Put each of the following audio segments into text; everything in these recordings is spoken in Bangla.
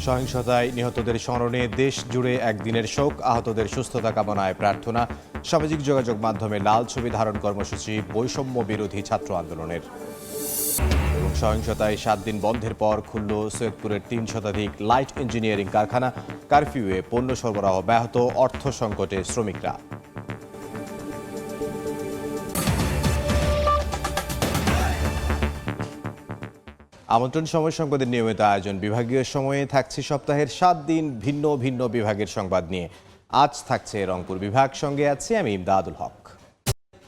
সহিংসতায় নিহতদের স্মরণে দেশ জুড়ে একদিনের শোক, আহতদের সুস্থতা কামনায় প্রার্থনা। সামাজিক যোগাযোগ মাধ্যমে লাল ছবি ধারণ কর্মসূচি বৈষম্য বিরোধী ছাত্র আন্দোলনের। এবং সহিংসতায় 7 দিন বন্ধের পর খুলল সৈয়দপুরের 3 শতাধিক লাইট ইঞ্জিনিয়ারিং কারখানা। কারফিউয়ে পণ্য সরবরাহ ব্যাহত, অর্থ সংকটে শ্রমিকরা। আমন্ত্রণ সময় সংবাদের নিয়মিত আয়োজন। বিভাগীয় সময়ে থাকছে সপ্তাহের 7 দিন ভিন্ন ভিন্ন বিভাগের সংবাদ নিয়ে। আজ থাকছে রংপুর বিভাগ, সঙ্গে আছে আমি ইমদাদুল হক।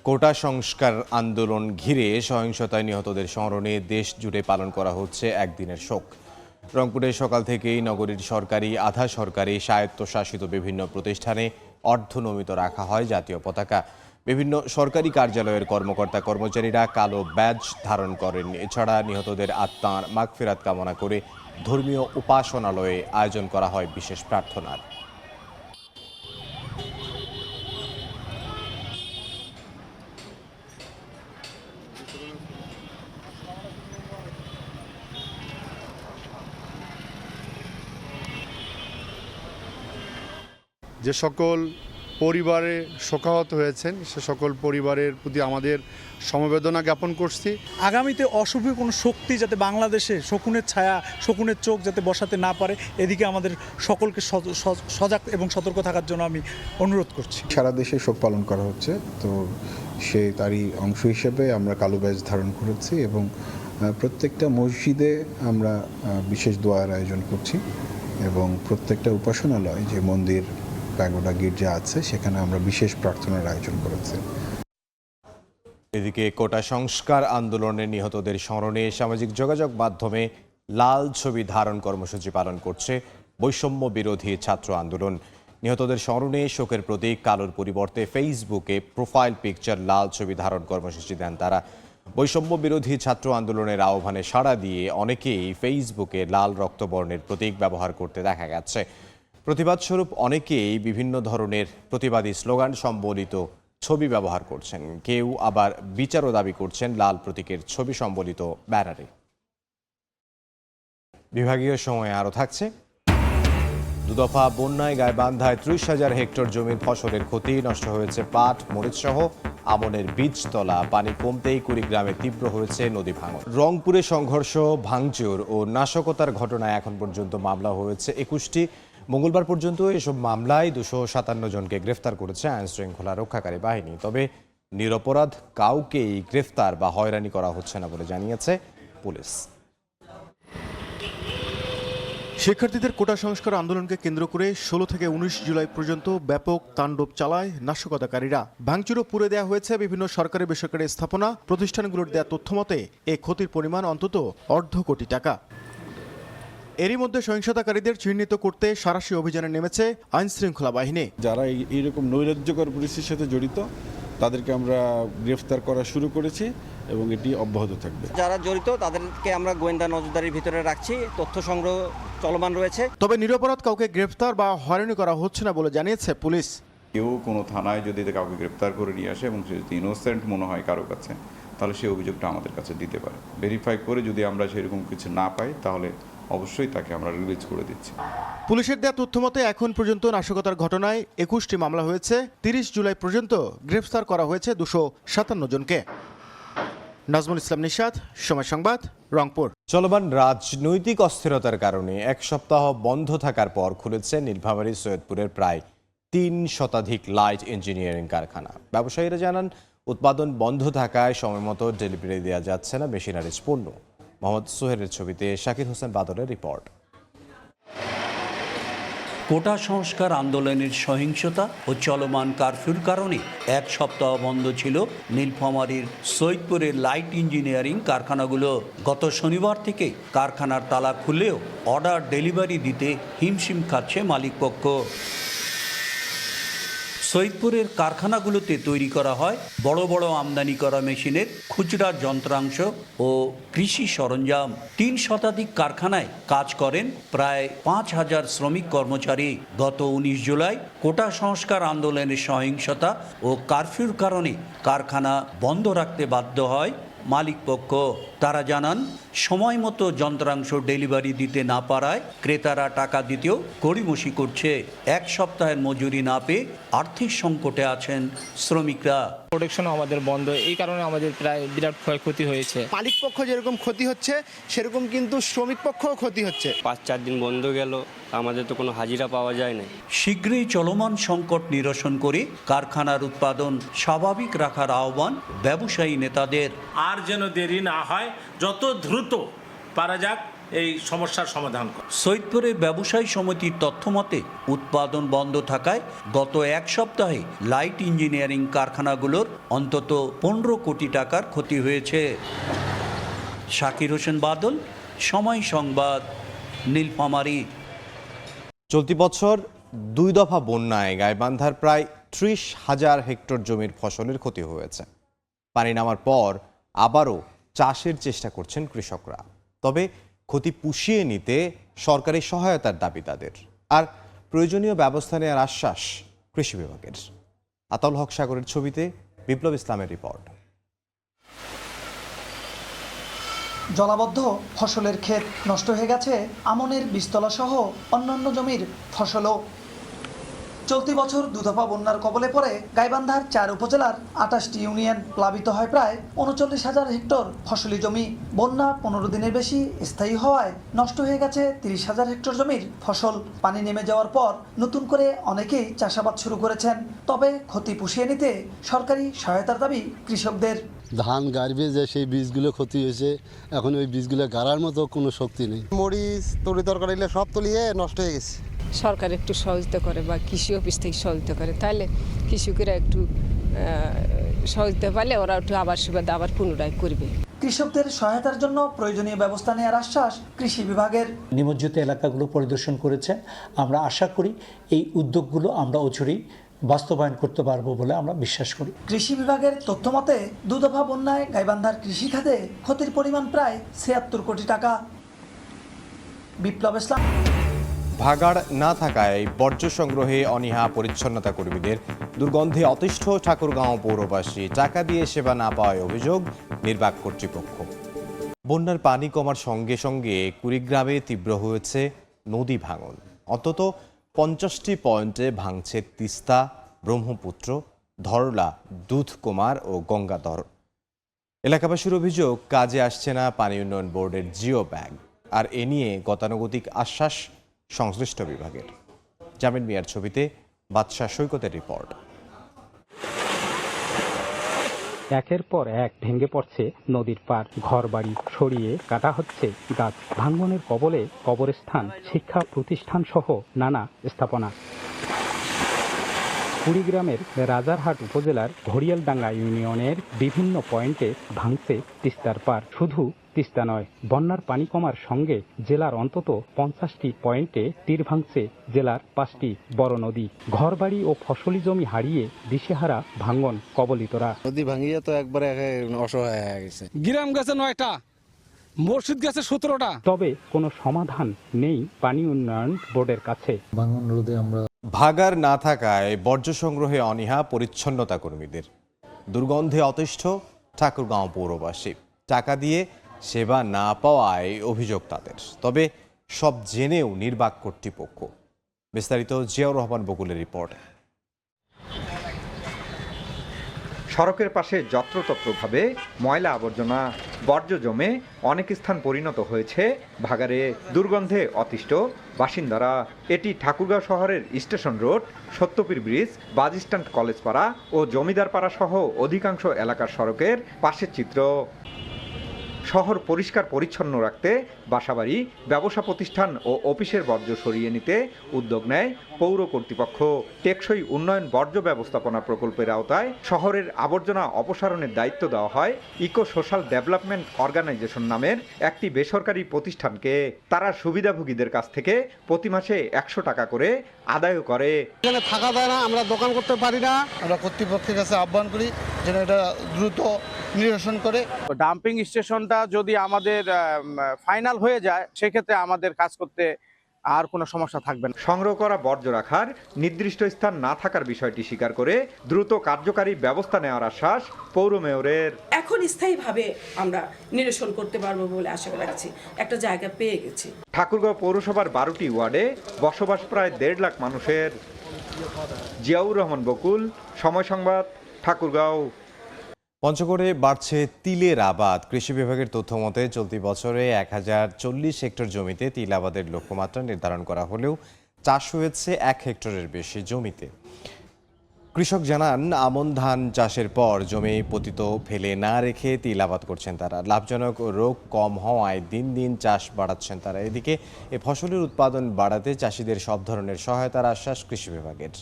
কোটা সংস্কার আন্দোলন ঘিরে সহিংসতায় নিহতদের স্মরণে দেশ জুড়ে পালন করা হচ্ছে একদিনের শোক। রংপুরে সকাল থেকেই নগরীর সরকারি, আধা সরকারি, স্বায়ত্তশাসিত বিভিন্ন প্রতিষ্ঠানে অর্ধনমিত রাখা হয় জাতীয় পতাকা। বিভিন্ন সরকারি কার্যালয়ের কর্মকর্তা কর্মচারীরা কালো ব্যাজ ধারণ করেন। এছাড়া নিহতদের আত্মার মাগফিরাত কামনা করে ধর্মীয় উপাসনালয়ে আয়োজন করা হয় বিশেষ প্রার্থনার। যে সকল পরিবারে শোকাহত হয়েছেন সে সকল পরিবারের প্রতি আমাদের সমবেদনা জ্ঞাপন করছি। আগামীতে অশুভ কোনো শক্তি যাতে বাংলাদেশে শকুনের ছায়া, শকুনের চোখ যাতে বসাতে না পারে, এদিকে আমাদের সকলকে সজাগ এবং সতর্ক থাকার জন্য আমি অনুরোধ করছি। সারা দেশে শোক পালন করা হচ্ছে, তো তারই অংশ হিসেবে আমরা কালো ব্যাজ ধারণ করেছি এবং প্রত্যেকটা মসজিদে আমরা বিশেষ দোয়ার আয়োজন করছি এবং প্রত্যেকটা উপাসনালয়, যে মন্দির, প্যাগোডা, গির্জা আছে, সেখানে আমরা বিশেষ প্রার্থনার আয়োজন করেছি। এদিকে কোটা সংস্কার আন্দোলনে নিহতদের স্মরণে সামাজিক যোগাযোগ মাধ্যমে লাল ছবি ধারণ কর্মসূচি পালন করছে বৈষম্য বিরোধী ছাত্র আন্দোলন। নিহতদের স্মরণে শোকের প্রতীক কালোর পরিবর্তে ফেসবুকে প্রোফাইল পিকচার লাল ছবি ধারণ কর্মসূচি দেন তারা। বৈষম্য বিরোধী ছাত্র আন্দোলনের আহ্বানে সাড়া দিয়ে অনেকেই ফেসবুকে লাল রক্তবর্ণের প্রতীক ব্যবহার করতে দেখা গেছে। প্রতিবাদ স্বরূপ অনেকেই বিভিন্ন ধরনের প্রতিবাদী স্লোগান সম্বলিত ছবি ব্যবহার করছেন। কেউ আবার বিচারও দাবি করছেন লাল প্রতীকের ছবি সম্বলিত ব্যানারে। বিভাগীয় সময়ে আরও থাকছে দুদফা বন্যায় গাইবান্ধায় 30,000 হেক্টর জমির ফসলের ক্ষতি, নষ্ট হয়েছে পাট, মরিচ সহ আমনের বীজতলা। পানি কমতেই কুড়িগ্রামে তীব্র হয়েছে নদী ভাঙন। রংপুরে সংঘর্ষ, ভাঙচুর ও নাশকতার ঘটনায় এখন পর্যন্ত মামলা হয়েছে 21টি। মঙ্গলবার পর্যন্ত এসব মামলায় 257 জনকে গ্রেফতার করেছে আইনশৃঙ্খলা রক্ষাকারী বাহিনী। তবে নিরপরাধ কাউকেই গ্রেফতার বা হয়রানি করা হচ্ছে না বলে জানিয়েছে পুলিশ। শিক্ষার্থীদের কোটা সংস্কার আন্দোলনকে কেন্দ্র করে 16 থেকে 19 জুলাই পর্যন্ত ব্যাপক তাণ্ডব চালায় নাশকতাকারীরা। ভাঙচুরও পুড়ে দেওয়া হয়েছে বিভিন্ন সরকারি বেসরকারি স্থাপনা। প্রতিষ্ঠানগুলোর দেয়া তথ্য মতে এই ক্ষতির পরিমাণ অন্তত $250 কোটি টাকা। এরই মধ্যে সহিংসতাকারীদের চিহ্নিত করতে সাঁড়াশি অভিযানে নেমেছে আইনশৃঙ্খলা বাহিনী। যারা এইরকম নৈরাজ্যকর পরিস্থিতির সাথে জড়িত তাদেরকে আমরা গ্রেফতার করা শুরু করেছি এবং এটি অব্যাহত থাকবে। যারা জড়িত তাদেরকে আমরা গোয়েন্দা নজরদারির ভিতরে রাখছি, তথ্য সংগ্রহ চলমান রয়েছে। তবে নিরপরাধ কাউকে গ্রেফতার বা হয়রানি করা হচ্ছে না বলে জানিয়েছে পুলিশ। কেউ কোনো থানায় যদি কাউকে গ্রেফতার করে নিয়ে আসে এবং সে যদি ইনোসেন্ট মনে হয় কারো কাছে, তাহলে সেই অভিযোগটা আমাদের কাছে দিতে পারে। ভেরিফাই করে যদি আমরা সেরকম কিছু না পাই তাহলে অবশ্যই তাকে আমরা রিলিজ করে দিচ্ছি। পুলিশের দেয়া তথ্য মতে এখন পর্যন্ত নাশকতার ঘটনায় 21টি মামলা হয়েছে। 30 জুলাই পর্যন্ত গ্রেফতার করা হয়েছে 257 জনকে। নাজমুল ইসলাম নিশাত, সময় সংবাদ, রংপুর। চলমান রাজনৈতিক অস্থিরতার কারণে 1 সপ্তাহ বন্ধ থাকার পর খুলেছে নীলফামারী সৈয়দপুরের প্রায় 3 শতাধিক লাইট ইঞ্জিনিয়ারিং কারখানা। ব্যবসায়ীরা জানান, উৎপাদন বন্ধ থাকায় সময়মতো ডেলিভারি দেওয়া যাচ্ছে না মেশিনারিজ পণ্য। মোহাম্মদ সোহেলের ছবিতে শাকির হোসেন বাদলের রিপোর্ট। কোটা সংস্কার আন্দোলনের সহিংসতা ও চলমান কারফিউর কারণে 1 সপ্তাহ বন্ধ ছিল নীলফামারীর সৈয়দপুরের লাইট ইঞ্জিনিয়ারিং কারখানাগুলো। গত শনিবার থেকে কারখানার তালা খুললেও অর্ডার ডেলিভারি দিতে হিমশিম খাচ্ছে মালিকপক্ষ। সৈয়দপুরের কারখানাগুলোতে তৈরি করা হয় বড় বড় আমদানি করা মেশিনের খুচরা যন্ত্রাংশ ও কৃষি সরঞ্জাম। 3 শতাধিক কারখানায় কাজ করেন প্রায় 5,000 শ্রমিক কর্মচারী। গত 19 জুলাই কোটা সংস্কার আন্দোলনের সহিংসতা ও কারফিউর কারণে কারখানা বন্ধ রাখতে বাধ্য হয় মালিকপক্ষ। তারা জানান সময় মতো যন্ত্রাংশ ডেলিভারি দিতে না পারায় ক্রেতারা টাকা দিতেও গড়িমসি করছে। এক সপ্তাহের মজুরি না পেয়ে আর্থিক সংকটে আছেন শ্রমিকরা। প্রোডাকশনও আমাদের বন্ধ, এই কারণে আমাদের প্রায় বিরাট ক্ষয়ক্ষতি হয়েছে। মালিক পক্ষ যেরকম ক্ষতি হচ্ছে সেরকম কিন্তু শ্রমিক পক্ষও ক্ষতি হচ্ছে। 5-4 দিন বন্ধ গেল, আমাদের তো কোনো হাজিরা পাওয়া যায় না। শীঘ্রই চলমান সংকট নিরসন করে কারখানার উৎপাদন স্বাভাবিক রাখার আহ্বান ব্যবসায়ী নেতাদের। আর যেন দেরি না হয়, যত দ্রুত পারা যাক এই সমস্যার সমাধান করা। সৈয়দপুরের ব্যবসায়ী সমিতির তথ্যমতে উৎপাদন বন্ধ থাকায় গত এক সপ্তাহে লাইট ইঞ্জিনিয়ারিং কারখানাগুলোর অন্তত 15 কোটি টাকার ক্ষতি হয়েছে। শাকির হোসেন বাদল, সময় সংবাদ, নীলফামারী। চলতি বছর 2 দফা বন্যায় গাইবান্ধার প্রায় 30,000 হেক্টর জমির ফসলের ক্ষতি হয়েছে। পানি নামার পর আবারও চাষের চেষ্টা করছেন কৃষকরা। তবে ক্ষতি পুষিয়ে নিতে সরকারি সহায়তার দাবি তাদের, আর প্রয়োজনীয় ব্যবস্থা নেওয়ার আশ্বাস কৃষি বিভাগের। আতাউল হক সাগরের ছবিতে বিপ্লব ইসলামের রিপোর্ট। জলাবদ্ধ ফসলের ক্ষেত, নষ্ট হয়ে গেছে আমনের বীজতলা সহ অন্যান্য জমির ফসলও। চলতি বছর 2 দফা বন্যার কবলে পড়ে গাইবান্ধার 4 উপজেলার 28টি ইউনিয়ন, প্লাবিত হয় প্রায় 39,000 হেক্টর ফসলি জমি। বন্যা 15 দিনের বেশি স্থায়ী হওয়ায় নষ্ট হয়ে গেছে 30,000 হেক্টর জমির ফসল। পানি নেমে যাওয়ার পর নতুন করে অনেকেই চাষাবাদ শুরু করেছেন। তবে ক্ষতি পুষিয়ে নিতে সরকারি সহায়তার দাবি কৃষকদের। ধান গাড়বে যে সেই বীজগুলো ক্ষতি হয়েছে, এখন ওই বীজগুলো গাড়ার মতো কোনো শক্তি নেই। মরিচ, তরি তরকারি সব তলিয়ে নষ্ট হয়ে গেছে। সরকার একটু সহযোগিতা করে বা কৃষি অফিস থেকে সহযোগিতা করে, তাহলে কৃষকেরা একটু সহযোগিতা পাইলে ওরা একটু আবার সুবিধা আবার পুনরায় করবে। কৃষকদের সহায়তার জন্য প্রয়োজনীয় ব্যবস্থা নেওয়ার আশ্বাস কৃষি বিভাগের। নিমজ্জিত এলাকাগুলো পরিদর্শন করেছে। আমরা আশা করি এই উদ্যোগগুলো আমরা অচিরেই বাস্তবায়ন করতে পারবো বলে আমরা বিশ্বাস করি। কৃষি বিভাগের তথ্য মতে 2 দফা বন্যায় গাইবান্ধার কৃষি খাতে ক্ষতির পরিমাণ প্রায় 76 কোটি টাকা। বিপ্লব ইসলাম। ভাগাড় না থাকায় বর্জ্য সংগ্রহে অনীহা পরিচ্ছন্নতা কর্মীদের। দুর্গন্ধে অতিষ্ঠ ঠাকুরগাঁও পৌরবাসী। টাকা দিয়ে সেবা না পাওয়ায় অভিযোগ নির্বাক কর্তৃপক্ষ। বন্যার পানি কমার সঙ্গে সঙ্গে কুড়িগ্রামে তীব্র হয়েছে নদী ভাঙন। অন্তত 50টি পয়েন্টে ভাঙছে তিস্তা, ব্রহ্মপুত্র, ধরলা, দুধকুমার ও গঙ্গাধর। এলাকাবাসীর অভিযোগ, কাজে আসছে না পানি উন্নয়ন বোর্ডের জিও ব্যাগ। আর এ নিয়ে গতানুগতিক আশ্বাস সংশ্লিষ্ট বিভাগের। জামিন মিয়ার ছবিতে বাদশাহ সৈকতের রিপোর্ট। একের পর এক ভেঙে পড়ছে নদীর পার, ঘরবাড়ি সরিয়ে কাটা হচ্ছে গাছ। ভাঙনের কবলে কবরস্থান, শিক্ষা প্রতিষ্ঠান সহ নানা স্থাপনা। কুড়িগ্রামের রাজারহাট উপজেলার ঘড়িয়ালডাঙ্গা ইউনিয়নের বিভিন্ন পয়েন্টে ভাঙছে তিস্তার পার। শুধু তিস্তা নয়, বন্যার পানি কমার সঙ্গে জেলার অন্তত 50টি পয়েন্টে তীর ভাঙছে জেলার 5টি বড় নদী। ঘরবাড়ি ও ফসলি জমি হারিয়ে দিশেহারা ভাঙন কবলিতরা। নদী ভাঙিয়ে তো একবারে অসহায় হয়ে গেছে। গ্রাম গেছে 9টা, মসজিদ গেছে 17টা। তবে কোনো সমাধান নেই পানি উন্নয়ন বোর্ডের কাছে। ভাঙন রোধে আমরা ভাগাড় না থাকায় বর্জ্য সংগ্রহে অনীহা পরিচ্ছন্নতা কর্মীদের। দুর্গন্ধে অতিষ্ঠ ঠাকুরগাঁও পৌরবাসী। টাকা দিয়ে সেবা না পাওয়ায় অভিযোগ তাদের। তবে সব জেনেও নির্বাক কর্তৃপক্ষ। বিস্তারিত জিয়াউর রহমান বকুলের রিপোর্ট। সড়কের পাশে যত্রতত্রভাবে ময়লা আবর্জনা, বর্জ্য জমে অনেক স্থান পরিণত হয়েছে ভাগাড়ে। দুর্গন্ধে অতিষ্ঠ বাসিন্দারা। এটি ঠাকুরগাঁও শহরের station road, Satyapir bridge, bus stand, কলেজপাড়া ও জমিদারপাড়া সহ অধিকাংশ এলাকার সড়কের পাশের চিত্র। শহর পরিষ্কার পরিচ্ছন্ন রাখতে বাসাবাড়ি, ব্যবসা প্রতিষ্ঠান ও অফিসের বর্জ্য সরিয়ে নিতে উদ্যোগ নেয় পৌর কর্তৃপক্ষ। টেকসই উন্নয়ন বর্জ্য ব্যবস্থাপনা প্রকল্পের আওতায় শহরের আবর্জনা অপসারণের দায়িত্ব দেওয়া হয় ইকো সোশ্যাল ডেভেলপমেন্ট অর্গানাইজেশন নামের একটি বেসরকারি প্রতিষ্ঠানকে। তারা সুবিধাভোগীদের কাছ থেকে প্রতি মাসে 100 টাকা করে আদায় করে। এখানে থাকা যায় না, আমরা দোকান করতে পারি না। আমরা কর্তৃপক্ষের কাছে আহ্বান করি যেন এটা দ্রুত নিরসন করে। ডাম্পিং স্টেশনটা যদি আমাদের ফাইনাল হয়ে যায়, সেক্ষেত্রে আমাদের কাজ করতে আর কোনো সমস্যা থাকবে না। সংগ্রহ করা বর্জ্য রাখার নির্দিষ্ট স্থান না থাকার বিষয়টি স্বীকার করে দ্রুত কার্যকারী ব্যবস্থা নেওয়ার আশ্বাস পৌর মেয়রের। এখন স্থায়ীভাবে আমরা নিরসন করতে পারবো বলে আশা রাখছি, একটা জায়গা পেয়ে গেছি। ঠাকুরগাঁও পৌরসভার 12টি ওয়ার্ডে বসবাস প্রায় 1.5 লাখ মানুষের। জিয়াউর রহমান বকুল, সময় সংবাদ, ঠাকুরগাঁও। পঞ্চগড়ে বাড়ছে তিলের আবাদ। কৃষি বিভাগের তথ্য মতে চলতি বছরে 1040 হেক্টর জমিতে তিল আবাদের লক্ষ্যমাত্রা নির্ধারণ করা হলেও চাষ হয়েছে 1 হেক্টরের বেশি জমিতে। কৃষক জানান, আমন ধান চাষের পর জমি পতিত ফেলে না রেখে তিল আবাদ করছেন তারা। লাভজনক রোগ কম হওয়ায় দিন দিন চাষ বাড়াচ্ছেন তারা। এদিকে এ ফসলের উৎপাদন বাড়াতে চাষিদের সব ধরনের সহায়তার আশ্বাস কৃষি বিভাগের।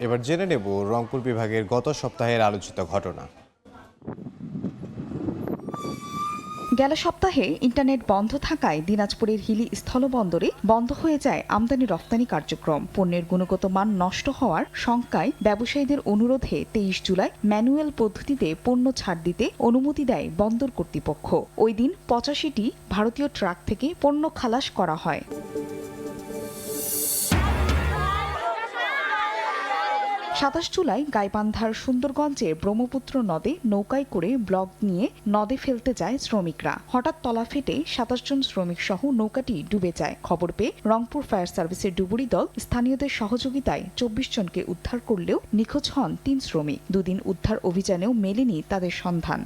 এবার জেনে নেব রংপুর বিভাগের গত সপ্তাহের আলোচিত ঘটনা। গেল সপ্তাহে ইন্টারনেট বন্ধ থাকায় দিনাজপুরের হিলি স্থলবন্দরে বন্ধ হয়ে যায় আমদানি রপ্তানি কার্যক্রম। পণ্যের গুণগত মান নষ্ট হওয়ার শঙ্কায় ব্যবসায়ীদের অনুরোধে 23 জুলাই ম্যানুয়াল পদ্ধতিতে পণ্য ছাড় দিতে অনুমতি দেয় বন্দর কর্তৃপক্ষ। ওই দিন 85টি ভারতীয় ট্রাক থেকে পণ্য খালাস করা হয়। 27 জুলাই গাইবান্ধার সুন্দরগঞ্জে ব্রহ্মপুত্র নদে নৌকায় করে ব্লক নিয়ে নদে ফেলতে যায় শ্রমিকরা। হঠাৎ তলা ফেটে 27 জন শ্রমিক সহ নৌকাটি ডুবে যায়। খবর পেয়ে রংপুর ফায়ার সার্ভিসের ডুবুরি দল স্থানীয়দের সহযোগিতায় 24 জনকে উদ্ধার করলেও নিখোঁজ হন 3 শ্রমিক। দুদিন উদ্ধার অভিযানেও মেলেনি তাদের সন্ধান।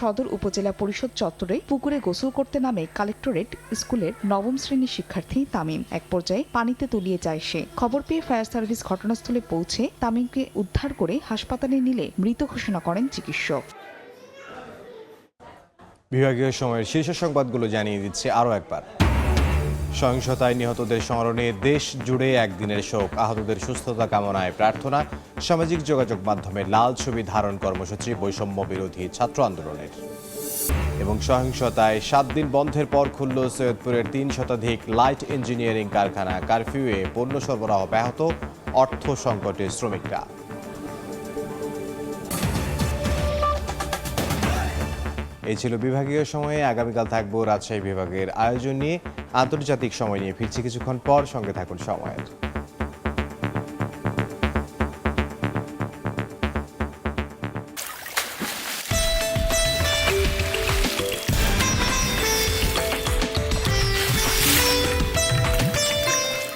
সদর উপজেলা পরিষদ চত্বরে পুকুরে গোসল করতে নামে কালেক্টরেট স্কুলের 9ম শ্রেণীর শিক্ষার্থী তামিম। এক পর্যায়ে পানিতে তলিয়ে যায় সে। খবর পেয়ে ফায়ার সার্ভিস ঘটনাস্থলে পৌঁছে তামিমকে উদ্ধার করে হাসপাতালে নিলে মৃত ঘোষণা করেন চিকিৎসক। বিভাগীয় সময়ের শীর্ষ সংবাদগুলো জানিয়ে দিচ্ছে আরও একবার। সহিংসতায় নিহতদের স্মরণে দেশ জুড়ে একদিনের শোক। আহতদের সুস্থতা কামনায় প্রার্থনা। সামাজিক যোগাযোগ মাধ্যমে লাল ছবি ধারণ কর্মসূচি বৈষম্য বিরোধী ছাত্র আন্দোলনের। এবং সহিংসতায় 7 দিন বন্ধের পর খুলল সৈয়দপুরের 3 শতাধিক লাইট ইঞ্জিনিয়ারিং কারখানা। কারফিউয়ে পণ্য সরবরাহ ব্যাহত, অর্থ সংকটে শ্রমিকরা। এই ছিল বিভাগীয় সময়ে। আগামীকাল থাকবো রাজশাহী বিভাগের আয়োজন নিয়ে। আন্তর্জাতিক সময় নিয়ে ফিরছি কিছুক্ষণ পর। সঙ্গে থাকুন সময়ের।